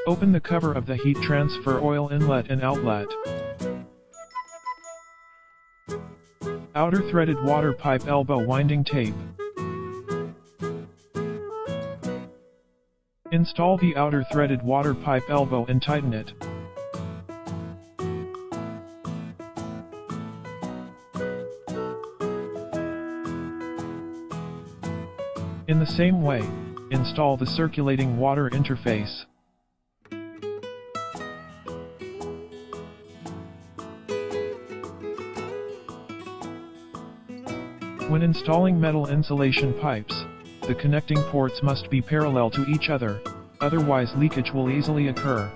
Open the cover of the heat transfer oil inlet and outlet. Outer threaded water pipe elbow winding tape. Install the outer threaded water pipe elbow and tighten it. In the same way, install the circulating water interface. When installing metal insulation pipes, the connecting ports must be parallel to each other, otherwise leakage will easily occur.